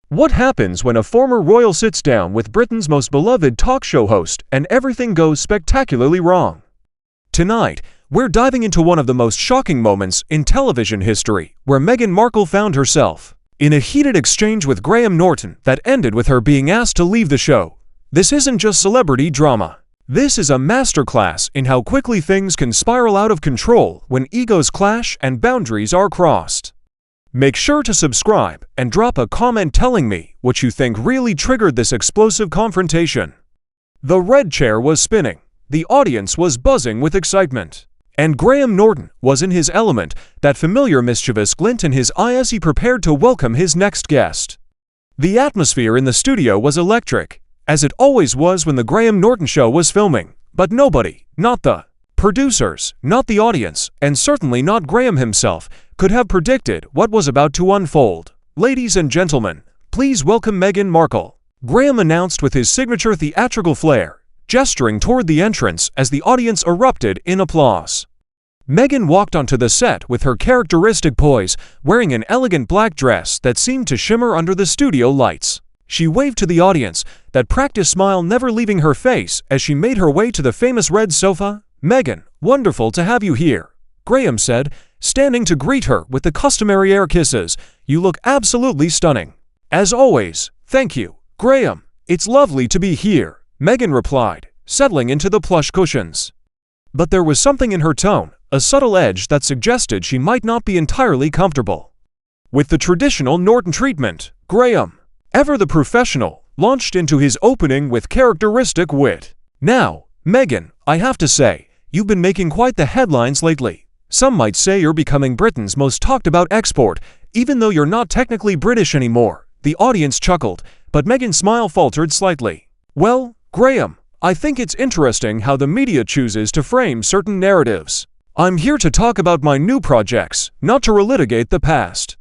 What happens when a former royal sits down with Britain's most beloved talk show host and everything goes spectacularly wrong? Tonight, we're diving into one of the most shocking moments in television history, where Meghan Markle found herself in a heated exchange with Graham Norton that ended with her being asked to leave the show. This isn't just celebrity drama. This is a masterclass in how quickly things can spiral out of control when egos clash and boundaries are crossed. Make sure to subscribe and drop a comment telling me what you think really triggered this explosive confrontation. The red chair was spinning, the audience was buzzing with excitement, and Graham Norton was in his element, that familiar mischievous glint in his eye as he prepared to welcome his next guest. The atmosphere in the studio was electric, as it always was when the Graham Norton Show was filming, but nobody, not the producers, not the audience, and certainly not Graham himself, could have predicted what was about to unfold. "Ladies and gentlemen, please welcome Meghan Markle," Graham announced with his signature theatrical flair, gesturing toward the entrance as the audience erupted in applause. Meghan walked onto the set with her characteristic poise, wearing an elegant black dress that seemed to shimmer under the studio lights. She waved to the audience, that practiced smile never leaving her face as she made her way to the famous red sofa. "Meghan, wonderful to have you here," Graham said, standing to greet her with the customary air kisses. "You look absolutely stunning." "As always, thank you, Graham. It's lovely to be here," Meghan replied, settling into the plush cushions. But there was something in her tone, a subtle edge that suggested she might not be entirely comfortable with the traditional Norton treatment. Graham, ever the professional, launched into his opening with characteristic wit. "Now, Meghan, I have to say, you've been making quite the headlines lately. Some might say you're becoming Britain's most talked about export, even though you're not technically British anymore." The audience chuckled, but Meghan's smile faltered slightly. "Well, Graham, I think it's interesting how the media chooses to frame certain narratives. I'm here to talk about my new projects, not to relitigate the past."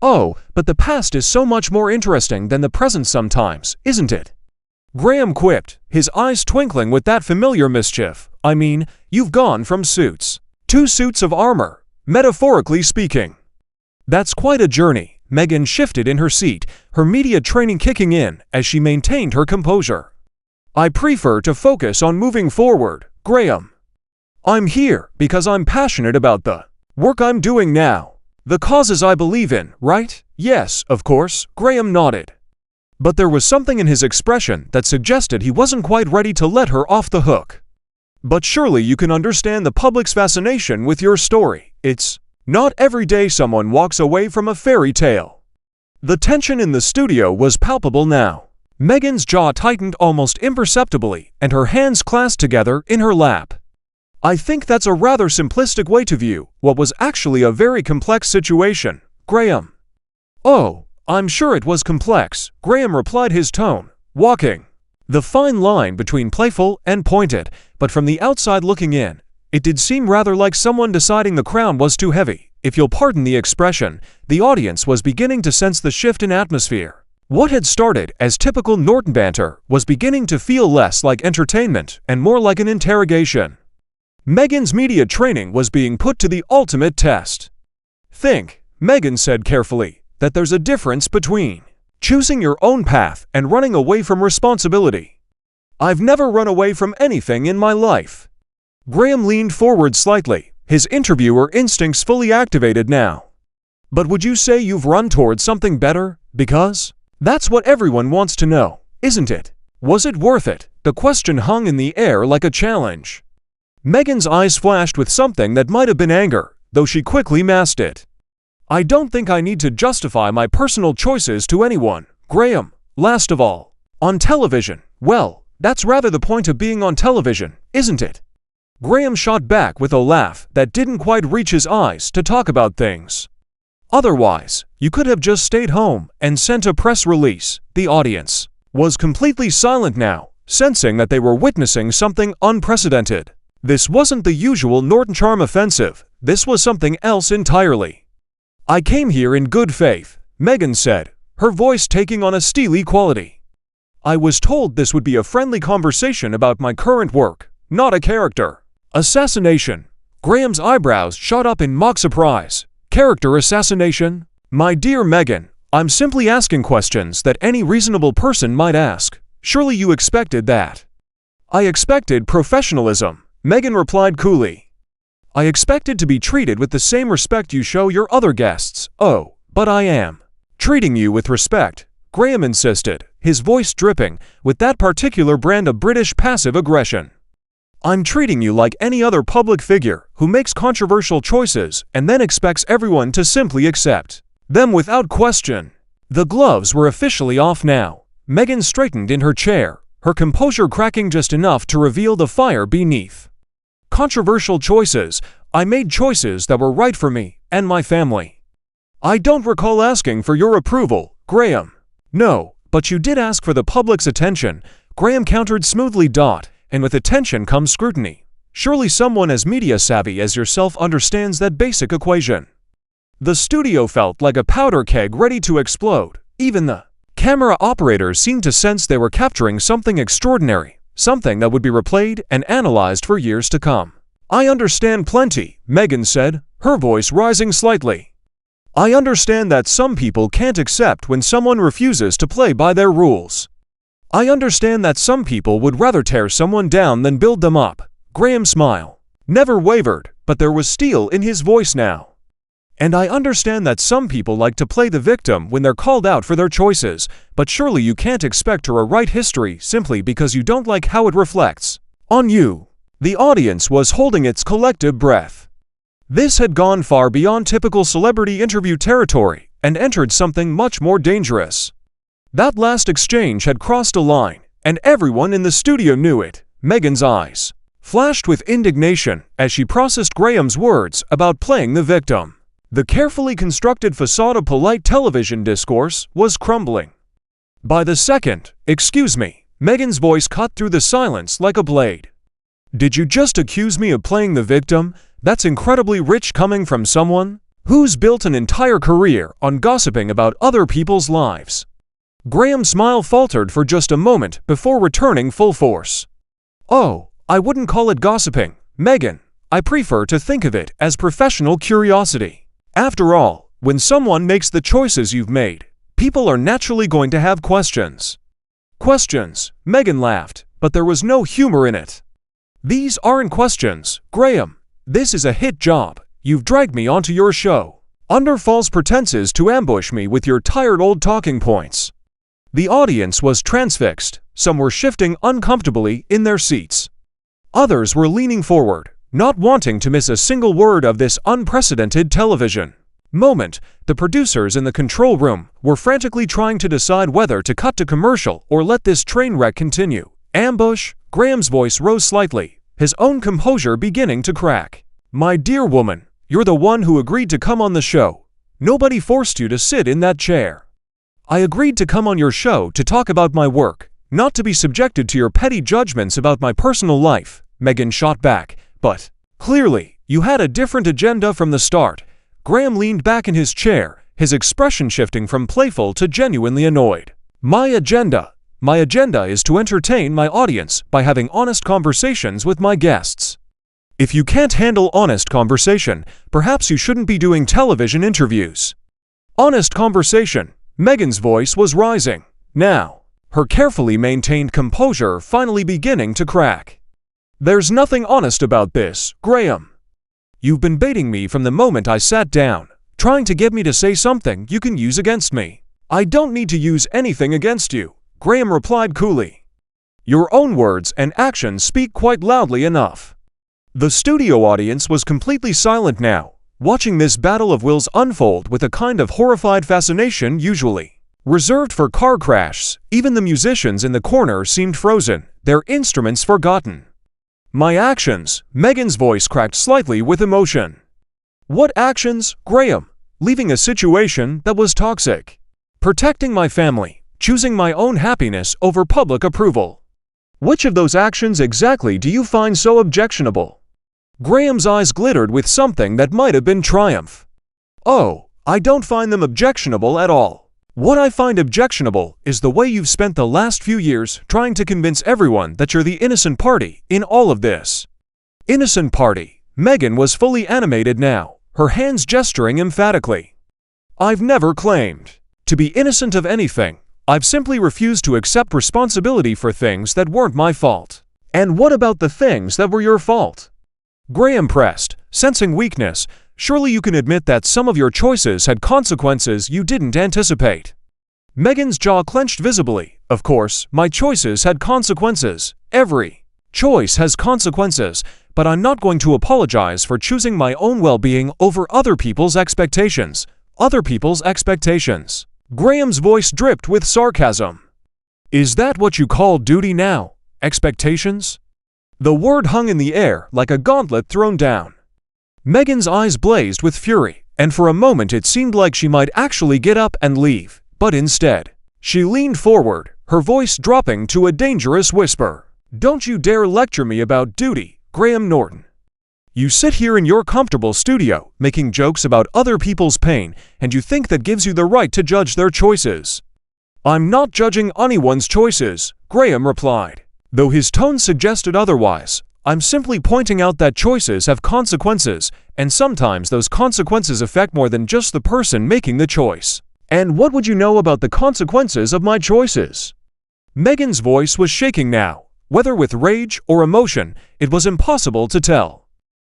"Oh, but the past is so much more interesting than the present sometimes, isn't it?" Graham quipped, his eyes twinkling with that familiar mischief. "I mean, you've gone from suits to suits of armor, metaphorically speaking." "That's quite a journey." Meghan shifted in her seat, her media training kicking in as she maintained her composure. "I prefer to focus on moving forward, Graham. I'm here because I'm passionate about the work I'm doing now. The causes I believe in, right?" "Yes, of course," Graham nodded. But there was something in his expression that suggested he wasn't quite ready to let her off the hook. "But surely you can understand the public's fascination with your story. It's not every day someone walks away from a fairy tale." The tension in the studio was palpable now. Meghan's jaw tightened almost imperceptibly, and her hands clasped together in her lap. "I think that's a rather simplistic way to view what was actually a very complex situation, Graham." "Oh, I'm sure it was complex," Graham replied, his tone walking the fine line between playful and pointed, but from the outside looking in, it did seem rather like someone deciding the crown was too heavy. If you'll pardon the expression, the audience was beginning to sense the shift in atmosphere. What had started as typical Norton banter was beginning to feel less like entertainment and more like an interrogation. Meghan's media training was being put to the ultimate test. "Think," Meghan said carefully, "that there's a difference between choosing your own path and running away from responsibility. I've never run away from anything in my life." Graham leaned forward slightly, his interviewer instincts fully activated now. "But would you say you've run towards something better? Because that's what everyone wants to know, isn't it? Was it worth it?" The question hung in the air like a challenge. Meghan's eyes flashed with something that might have been anger, though she quickly masked it. "I don't think I need to justify my personal choices to anyone, Graham. Last of all, on television, well, that's rather the point of being on television, isn't it?" Graham shot back with a laugh that didn't quite reach his eyes to talk about things. "Otherwise, you could have just stayed home and sent a press release." The audience was completely silent now, sensing that they were witnessing something unprecedented. This wasn't the usual Norton charm offensive, this was something else entirely. "I came here in good faith," Meghan said, her voice taking on a steely quality. "I was told this would be a friendly conversation about my current work, not a character assassination." Graham's eyebrows shot up in mock surprise. "Character assassination? My dear Meghan, I'm simply asking questions that any reasonable person might ask. Surely you expected that." "I expected professionalism," Meghan replied coolly. "I expected to be treated with the same respect you show your other guests." "Oh, but I am treating you with respect," Graham insisted, his voice dripping with that particular brand of British passive aggression. "I'm treating you like any other public figure who makes controversial choices and then expects everyone to simply accept them without question." The gloves were officially off now. Meghan straightened in her chair, her composure cracking just enough to reveal the fire beneath. "Controversial choices. I made choices that were right for me and my family." "I don't recall asking for your approval, Graham." "No, but you did ask for the public's attention," Graham countered smoothly. "And with attention comes scrutiny. Surely someone as media savvy as yourself understands that basic equation." The studio felt like a powder keg ready to explode. Even the camera operators seemed to sense they were capturing something extraordinary, something that would be replayed and analyzed for years to come. "I understand plenty," Meghan said, her voice rising slightly. "I understand that some people can't accept when someone refuses to play by their rules. I understand that some people would rather tear someone down than build them up." Graham's smile never wavered, but there was steel in his voice now. "And I understand that some people like to play the victim when they're called out for their choices, but surely you can't expect to rewrite history simply because you don't like how it reflects on you." The audience was holding its collective breath. This had gone far beyond typical celebrity interview territory and entered something much more dangerous. That last exchange had crossed a line, and everyone in the studio knew it. Meghan's eyes flashed with indignation as she processed Graham's words about playing the victim. The carefully constructed facade of polite television discourse was crumbling. By the second, "Excuse me," Meghan's voice cut through the silence like a blade. "Did you just accuse me of playing the victim? That's incredibly rich coming from someone who's built an entire career on gossiping about other people's lives." Graham's smile faltered for just a moment before returning full force. "Oh, I wouldn't call it gossiping, Meghan. I prefer to think of it as professional curiosity. After all, when someone makes the choices you've made, people are naturally going to have questions." "Questions?" Meghan laughed, but there was no humor in it. "These aren't questions, Graham. This is a hit job. You've dragged me onto your show under false pretenses to ambush me with your tired old talking points." The audience was transfixed. Some were shifting uncomfortably in their seats. Others were leaning forward, not wanting to miss a single word of this unprecedented television moment. The producers in the control room were frantically trying to decide whether to cut to commercial or let this train wreck continue. "Ambush?" Graham's voice rose slightly, his own composure beginning to crack. "My dear woman, you're the one who agreed to come on the show. Nobody forced you to sit in that chair. I agreed to come on your show to talk about my work, not to be subjected to your petty judgments about my personal life," Meghan shot back. "But clearly, you had a different agenda from the start." Graham leaned back in his chair, his expression shifting from playful to genuinely annoyed. My agenda is to entertain my audience by having honest conversations with my guests. If you can't handle honest conversation, perhaps you shouldn't be doing television interviews." "Honest conversation." Meghan's voice was rising now, her carefully maintained composure finally beginning to crack. "There's nothing honest about this, Graham. You've been baiting me from the moment I sat down, trying to get me to say something you can use against me." "I don't need to use anything against you," Graham replied coolly. "Your own words and actions speak quite loudly enough." The studio audience was completely silent now, watching this battle of wills unfold with a kind of horrified fascination usually reserved for car crashes. Even the musicians in the corner seemed frozen, their instruments forgotten. "My actions," Meghan's voice cracked slightly with emotion. "What actions, Graham?" "Leaving a situation that was toxic. Protecting my family. Choosing my own happiness over public approval. Which of those actions exactly do you find so objectionable?" Graham's eyes glittered with something that might have been triumph. "Oh, I don't find them objectionable at all. What I find objectionable is the way you've spent the last few years trying to convince everyone that you're the innocent party in all of this." "Innocent party?" Meghan was fully animated now, her hands gesturing emphatically. "I've never claimed To be innocent of anything, I've simply refused to accept responsibility for things that weren't my fault. And what about the things that were your fault? Graham pressed, sensing weakness. Surely you can admit that some of your choices had consequences you didn't anticipate. Meghan's jaw clenched visibly. Of course, my choices had consequences. Every choice has consequences, but I'm not going to apologize for choosing my own well-being over other people's expectations. Other people's expectations. Graham's voice dripped with sarcasm. Is that what you call duty now? Expectations? The word hung in the air like a gauntlet thrown down. Meghan's eyes blazed with fury, and for a moment it seemed like she might actually get up and leave, but instead, she leaned forward, her voice dropping to a dangerous whisper. Don't you dare lecture me about duty, Graham Norton. You sit here in your comfortable studio, making jokes about other people's pain, and you think that gives you the right to judge their choices. I'm not judging anyone's choices, Graham replied. Though his tone suggested otherwise, I'm simply pointing out that choices have consequences, and sometimes those consequences affect more than just the person making the choice. And what would you know about the consequences of my choices? Meghan's voice was shaking now. Whether with rage or emotion, it was impossible to tell.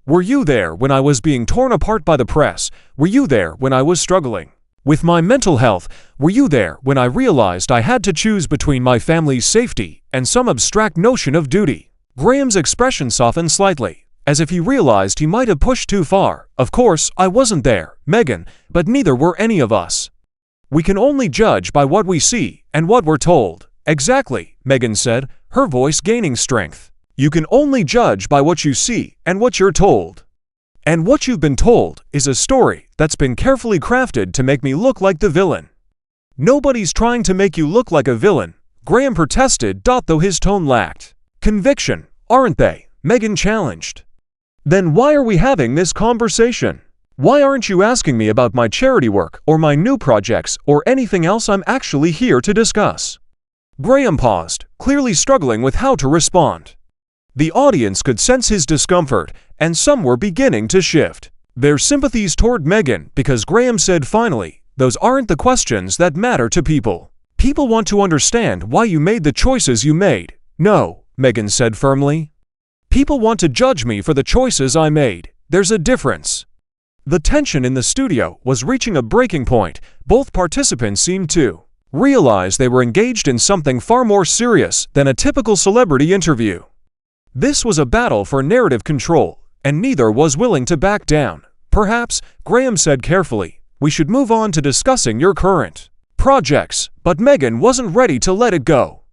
Were you there when I was being torn apart by the press? Were you there when I was struggling with my mental health? Were you there when I realized I had to choose between my family's safety and some abstract notion of duty? Graham's expression softened slightly, as if he realized he might have pushed too far. Of course, I wasn't there, Meghan, but neither were any of us. We can only judge by what we see and what we're told. Exactly, Meghan said, her voice gaining strength. You can only judge by what you see and what you're told. And what you've been told is a story that's been carefully crafted to make me look like the villain. Nobody's trying to make you look like a villain, Graham protested, though his tone lacked conviction, aren't they? Meghan challenged. Then why are we having this conversation? Why aren't you asking me about my charity work or my new projects or anything else I'm actually here to discuss? Graham paused, clearly struggling with how to respond. The audience could sense his discomfort, and some were beginning to shift their sympathies toward Meghan because Graham said finally, those aren't the questions that matter to people. People want to understand why you made the choices you made. No, Meghan said firmly. People want to judge me for the choices I made. There's a difference. The tension in the studio was reaching a breaking point. Both participants seemed to realize they were engaged in something far more serious than a typical celebrity interview. This was a battle for narrative control, and neither was willing to back down. Perhaps, Graham said carefully, we should move on to discussing your current projects, but Meghan wasn't ready to let it go.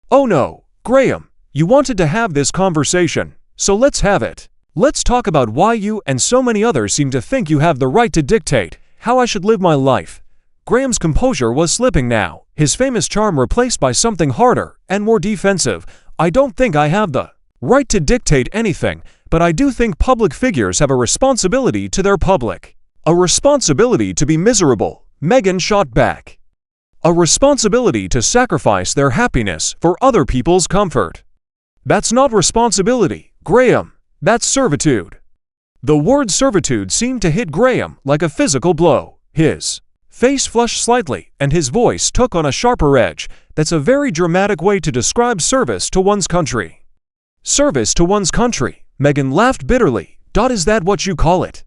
Oh no, Graham, you wanted to have this conversation, so let's have it. Let's talk about why you and so many others seem to think you have the right to dictate how I should live my life. Graham's composure was slipping now, his famous charm replaced by something harder and more defensive. I don't think I have the right to dictate anything, but I do think public figures have a responsibility to their public. A responsibility to be miserable, Meghan shot back. A responsibility to sacrifice their happiness for other people's comfort. That's not responsibility, Graham. That's servitude. The word servitude seemed to hit Graham like a physical blow. His face flushed slightly, and his voice took on a sharper edge. That's a very dramatic way to describe service to one's country. Service to one's country, Meghan laughed bitterly. Is that what you call it?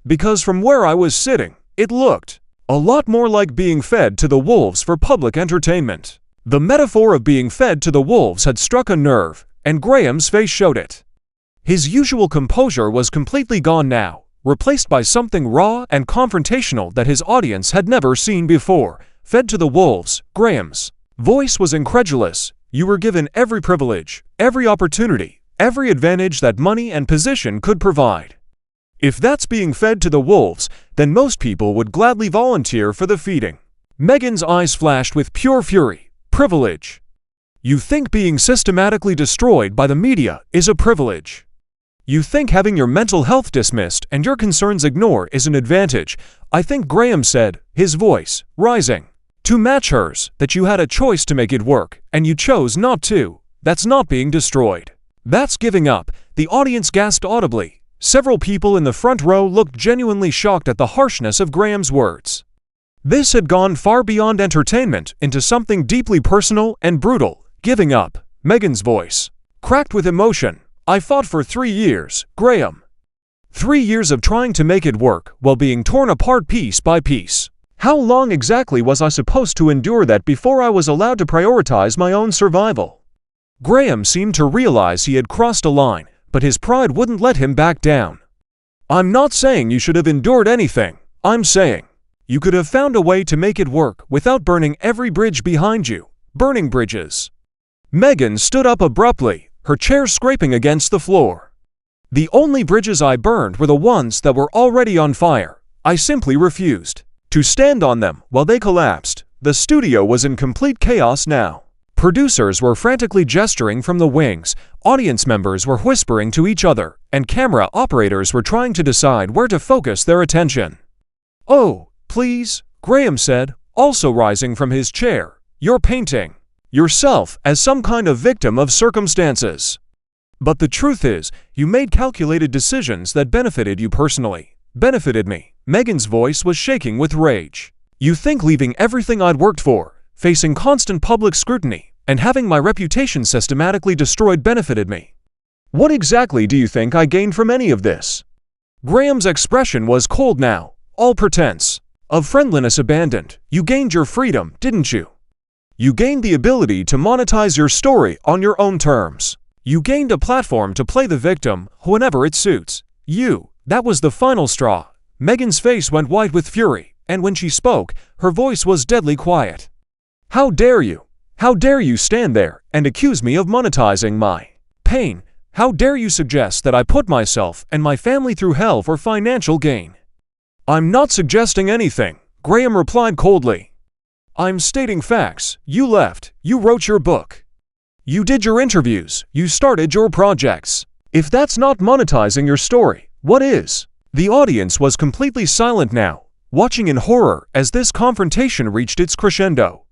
Because from where I was sitting, it looked a lot more like being fed to the wolves for public entertainment. The metaphor of being fed to the wolves had struck a nerve, and Graham's face showed it. His usual composure was completely gone now, replaced by something raw and confrontational that his audience had never seen before. Fed to the wolves, Graham's voice was incredulous. You were given every privilege, every opportunity, every advantage that money and position could provide. If that's being fed to the wolves, then most people would gladly volunteer for the feeding. Meghan's eyes flashed with pure fury. Privilege. You think being systematically destroyed by the media is a privilege. You think having your mental health dismissed and your concerns ignored is an advantage. I think Graham said, his voice rising to match hers, that you had a choice to make it work, and you chose not to. That's not being destroyed. That's giving up. The audience gasped audibly. Several people in the front row looked genuinely shocked at the harshness of Graham's words. This had gone far beyond entertainment into something deeply personal and brutal. Giving up. Meghan's voice cracked with emotion. I fought for 3 years, Graham. 3 years of trying to make it work while being torn apart piece by piece. How long exactly was I supposed to endure that before I was allowed to prioritize my own survival? Graham seemed to realize he had crossed a line, but his pride wouldn't let him back down. I'm not saying you should have endured anything. I'm saying you could have found a way to make it work without burning every bridge behind you. Burning bridges. Meghan stood up abruptly, her chair scraping against the floor. The only bridges I burned were the ones that were already on fire. I simply refused to stand on them while they collapsed. The studio was in complete chaos now. Producers were frantically gesturing from the wings, audience members were whispering to each other, and camera operators were trying to decide where to focus their attention. Oh, please, Graham said, also rising from his chair. You're painting yourself as some kind of victim of circumstances. But the truth is, you made calculated decisions that benefited you personally. Benefited me. Meghan's voice was shaking with rage. You think leaving everything I'd worked for, facing constant public scrutiny, and having my reputation systematically destroyed benefited me. What exactly do you think I gained from any of this? Graham's expression was cold now, all pretense of friendliness abandoned. You gained your freedom, didn't you? You gained the ability to monetize your story on your own terms. You gained a platform to play the victim whenever it suits you. That was the final straw. Meghan's face went white with fury, and when she spoke, her voice was deadly quiet. How dare you? How dare you stand there and accuse me of monetizing my pain? How dare you suggest that I put myself and my family through hell for financial gain? I'm not suggesting anything, Graham replied coldly. I'm stating facts. You left. You wrote your book. You did your interviews. You started your projects. If that's not monetizing your story, what is? The audience was completely silent now, watching in horror as this confrontation reached its crescendo.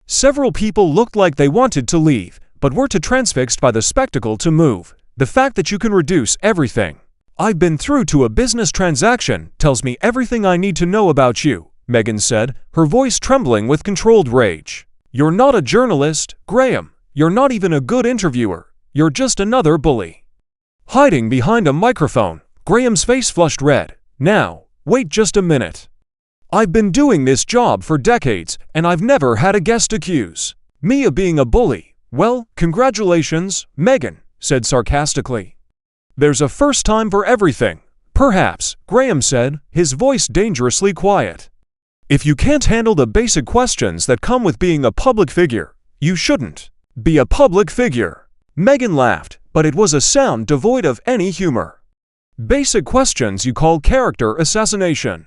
Several people looked like they wanted to leave, but were too transfixed by the spectacle to move. The fact that you can reduce everything I've been through to a business transaction tells me everything I need to know about you, Meghan said, her voice trembling with controlled rage. You're not a journalist, Graham. You're not even a good interviewer. You're just another bully. Hiding behind a microphone, Graham's face flushed red. Now, wait just a minute. I've been doing this job for decades, and I've never had a guest accuse me of being a bully. Well, congratulations, Meghan said sarcastically. There's a first time for everything. Perhaps, Graham said, his voice dangerously quiet. If you can't handle the basic questions that come with being a public figure, you shouldn't be a public figure. Meghan laughed, but it was a sound devoid of any humor. Basic questions you call character assassination.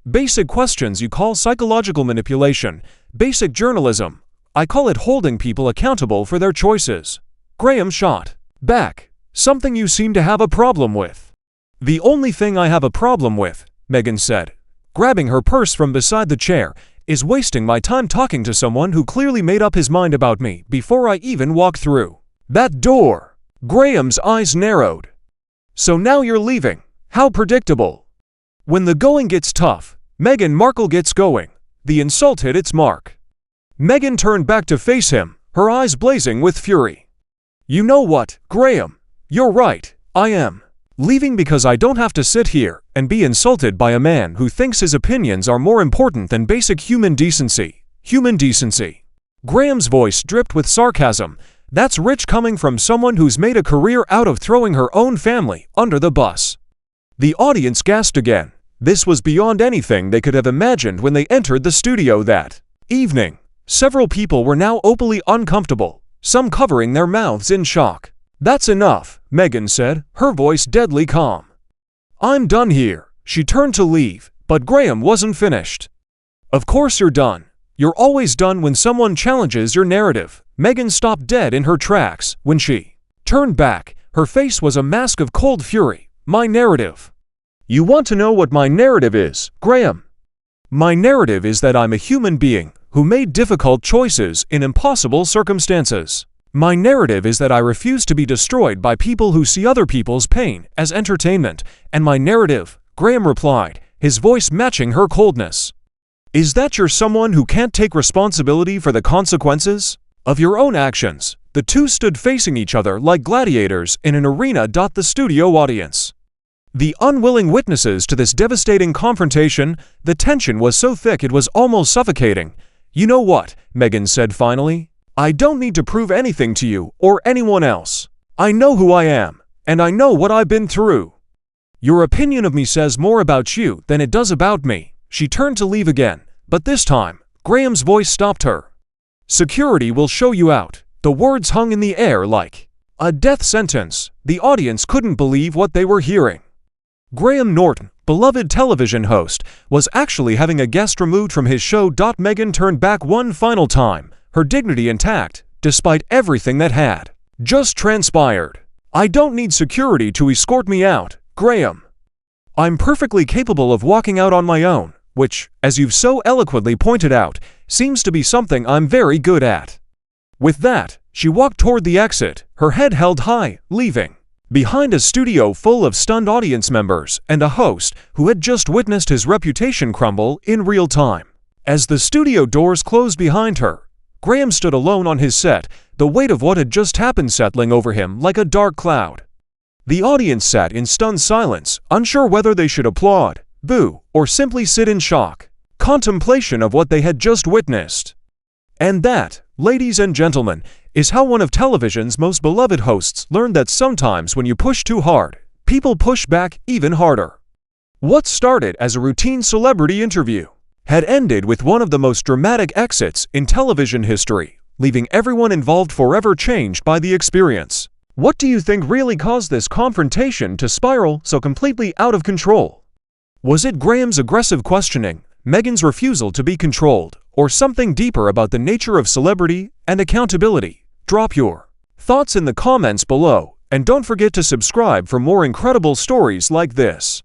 Basic questions you call psychological manipulation. Basic journalism. I call it holding people accountable for their choices. Graham shot back. Something you seem to have a problem with. The only thing I have a problem with, Meghan said, grabbing her purse from beside the chair, is wasting my time talking to someone who clearly made up his mind about me before I even walked through that door. Graham's eyes narrowed. So now you're leaving. How predictable. When the going gets tough, Meghan Markle gets going. The insult hit its mark. Meghan turned back to face him, her eyes blazing with fury. You know what, Graham? You're right, I am. Leaving because I don't have to sit here and be insulted by a man who thinks his opinions are more important than basic human decency. Human decency. Graham's voice dripped with sarcasm. That's rich coming from someone who's made a career out of throwing her own family under the bus. The audience gasped again. This was beyond anything they could have imagined when they entered the studio that evening. Several people were now openly uncomfortable, some covering their mouths in shock. That's enough, Meghan said, her voice deadly calm. I'm done here. She turned to leave, but Graham wasn't finished. Of course you're done. You're always done when someone challenges your narrative. Meghan stopped dead in her tracks when she turned back. Her face was a mask of cold fury. My narrative. You want to know what my narrative is, Graham? My narrative is that I'm a human being who made difficult choices in impossible circumstances. My narrative is that I refuse to be destroyed by people who see other people's pain as entertainment. And my narrative, Graham replied, his voice matching her coldness, Is that you're someone who can't take responsibility for the consequences of your own actions? The two stood facing each other like gladiators in an arena. The studio audience, the unwilling witnesses to this devastating confrontation, the tension was so thick it was almost suffocating. "You know what?" Meghan said finally. "I don't need to prove anything to you or anyone else. I know who I am, and I know what I've been through. Your opinion of me says more about you than it does about me." She turned to leave again, but this time, Graham's voice stopped her. "Security will show you out." The words hung in the air like a death sentence. The audience couldn't believe what they were hearing. Graham Norton, beloved television host, was actually having a guest removed from his show. Meghan turned back one final time, her dignity intact, despite everything that had just transpired. "I don't need security to escort me out, Graham. I'm perfectly capable of walking out on my own, which, as you've so eloquently pointed out, seems to be something I'm very good at." With that, she walked toward the exit, her head held high, leaving behind a studio full of stunned audience members and a host who had just witnessed his reputation crumble in real time. As the studio doors closed behind her, Graham stood alone on his set, the weight of what had just happened settling over him like a dark cloud. The audience sat in stunned silence, unsure whether they should applaud, boo, or simply sit in shock, contemplation of what they had just witnessed. And that, ladies and gentlemen, is how one of television's most beloved hosts learned that sometimes when you push too hard, people push back even harder. What started as a routine celebrity interview had ended with one of the most dramatic exits in television history, leaving everyone involved forever changed by the experience. What do you think really caused this confrontation to spiral so completely out of control? Was it Graham's aggressive questioning, Meghan's refusal to be controlled, or something deeper about the nature of celebrity and accountability? Drop your thoughts in the comments below, and don't forget to subscribe for more incredible stories like this.